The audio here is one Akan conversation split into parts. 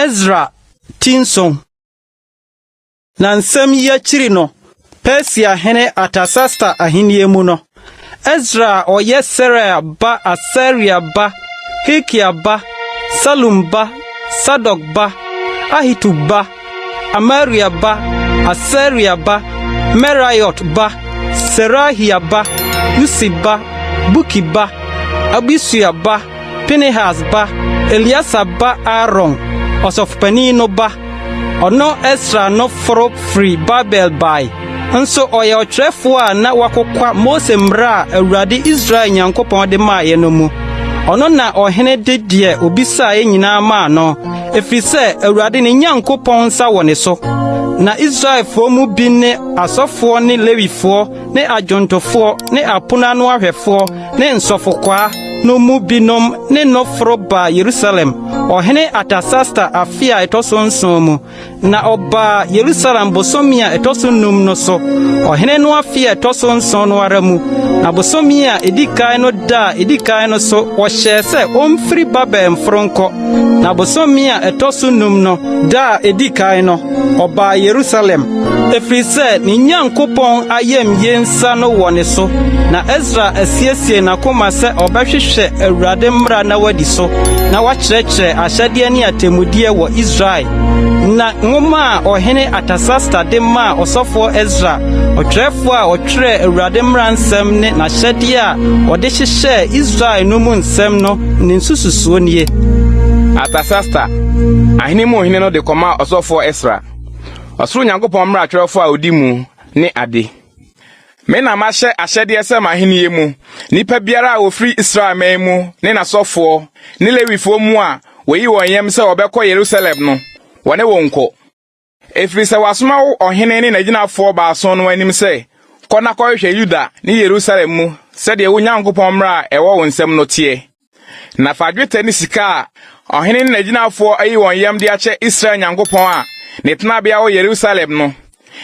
Ezra Tinson. Nansem ye chirino, Persia hene Artaxerxes ahinie mu no. Ezra oye Seria ba Asaria ba, Hilkia ba, Salum ba, Sadok ba, Ahitub ba, Amaria ba, Asaria ba, Merayot ba, Serahia ba, Usi ba, Buki ba, Abisuya ba, Pinehas ba, Eliasa ba Aaron, Osofpanino ba, Ono Ezra no foro free Babel by. Nso oya otrefo a na wakokwa Mose mra Awurade Israel Nyankopɔn de maaye no mu. Ono na ohene de die obisa nyina ma no. Efise Awurade ne Nyankopɔn nsa wɔ ne so. Na Israel fo mu bi ne asɔfo ne lewifo ne adwontofo ne apona no ahwɛfo ne nsɔfokwa no mu binom ne nofro ba Jerusalem. Ohene Artaxerxes afia etoso nson mu na oba Jerusalem bosomia etoso num no so. Ohene no afia etoso nson no ara mu na bosomia edikai no da edikai no so ohye se omfiri Babel mfronko na bosomia etoso num no da edikai no oba Jerusalem efiri se ni Nyankopɔn ayem yensa no wone so na Ezra asiesie na koma se obahwehwe Awurade mmra na wadi so na wakyerɛkyerɛ ahyɛdeɛ ne atemudie wɔ Israel na ngoma ohene Artaxerxes de ma osofo Ezra otwerɛfo a otwerɛ Awurade mmra nsɛm ne na hyɛdeɛ a ɔde hyehyɛ Israel no mu nsɛm no ne nsususuo nie. Artaxerxes ahene mu ohene no de kɔma osofo Ezra ɔsoro Nyankopɔn mmra twerɛfo a odi mu ne ade. Me na ma hyɛ ahyɛdeɛ sɛ mahenie mu nipa biara a ofiri Israel man mu ne nasɔfo ne lewifo mu a woyi wɔn yam sɛ wɔbɛkɔ Jerusalem no wɔne wɔn kɔ. Efiri sɛ wasoma wo ɔhene ne nagyinafo baason no anim sɛ kɔ na kɔhwehwɛ Yuda ne Jerusalem mu sɛdeɛ wo Nyankopɔn mmra a ɛwɔ wo nsɛm no teɛ. Na fa dwetɛ ne sika a ɔhene ne nagyinafo ayi wɔn yam de akyɛ Israel Nyankopɔn a ne tenabea wɔ Jerusalem no.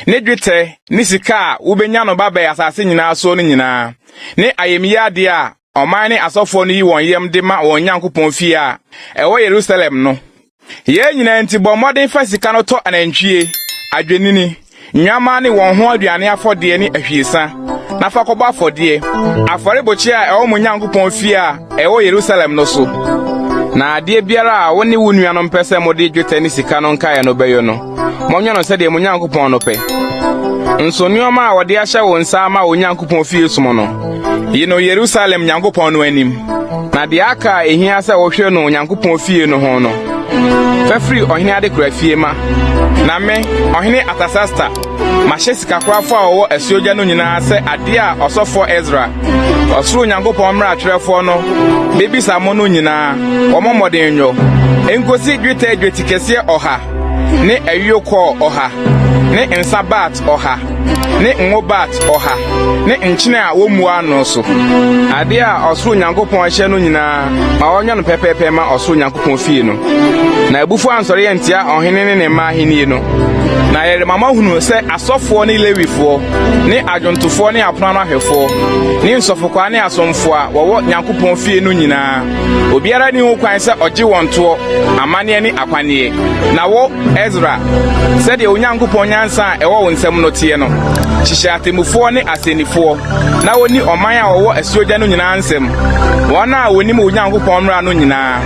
Ne dwetɛ ne sika a wobenya no Babel asase nyinaa so no nyinaa ne ayemiyade a ɔman ne asɔfo no yi wɔn yam de ma wɔn Nyankopɔn fie a ɛwɔ Jerusalem no. Ye nyina nti bɔ mmɔden fa sika no tɔ anantwie adwenini nyama ne wɔn ho aduane afɔdeɛ ne ahwiesa na fa kɔbɔ afɔdeɛ afɔrebɔkye a ɛwɔ mo Nyankopɔn fie a ɛwɔ Jerusalem no so. Na adeɛ biara a wo ne wo nuanom pɛ sɛ mode dwetɛ ne sika no nkae no bɛyɛ no mɔnyɛ no sɛdeɛ mo Nyankopɔn no pɛ. Nso nneɔma a wɔde ahyɛ wo nsa ama wo Nyankopɔn fie som no yi no Jerusalem Nyankopɔn no anim. Na deɛ aka a ehia sɛ wɔhwɛ no Nyankopɔn fie no ho no fɛfiri ɔhene adekora fie ma. Na me ɔhene Artaxerxes mahyɛ sikakorafo a wɔwɔ asuogya no nyinaa sɛ adeɛ a ɔsɔfo Ezra ɔsoro Nyankopɔn mmara atwerɛfoɔ no bebisa mo no nyinaa wɔmɔ mmɔden nnwɔ enkosi dwetɛ dweti kɛseɛ 100 ne ayuokɔ 100 ne nsabat 100 ne ngobat 100 ne nkyene a wɔmua no so. Adeɛ a ɔsoro Nyankopɔn hyɛ no nyinaa ma wɔnyɛ no pɛpɛpɛ ma ɔsoro Nyankopɔn fie no. Na ebufu ansɔre yɛ ntia ɔhene ne ne mma ahenie no. Na yɛre mama hunu sɛ asɔfoɔ ne lewifoɔ ne adwontofoɔ ne apona no ahwɛfoɔ ne nsɔfokwa ne asomfoɔ a wɔwɔ Nyankopɔn fie no nyinaa obiara ne ho kwan sɛ ɔgye wɔn toɔ amanneɛ ne akwanneɛ. Na wo Ezra sɛdeɛ Onyankopɔn nyansa a ɛwɔ wo nsɛm no teɛ no hyehyɛ atemmufoɔ ne asenifoɔ na woni ɔman a wɔwɔ asuogya no nyinaa nsɛm wɔn a wonim Onyankopɔn mmara no nyinaa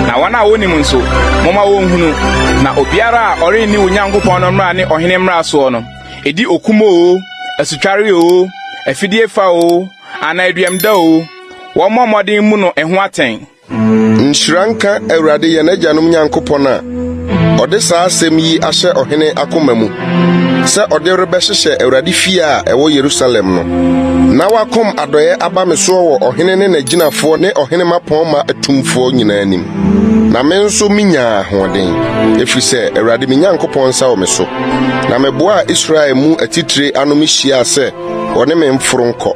na wɔn a wonim nso moma wɔnhunu na obiara a ɔrenni Onyankopɔn no mmara ne ɔhene mmara soɔ no edi okumo o asutware o afidie fa o ana aduamda o wɔn mmɔden mu no ɛho atɛn. Nshranka Awurade yɛ n'agyanom Nyankopɔn a ɔde saa asɛm yi ahyɛ ɔhene akoma mu sɛ ɔde rebɛhyehyɛ Awurade fie a ɛwɔ Jerusalem no. Na wakom adɔyɛ aba me soɔ wɔ ɔhene ne n'agyinafoɔ ne ɔhene mapɔn ma atumfoɔ nyinaa anim. Na me nso minya ahoɔden efiri sɛ Awurade me Nyankopɔn nsa wɔ me so. Na meboa Israel mu atitire ano mehyia sɛ ɔne me mforo nkɔ.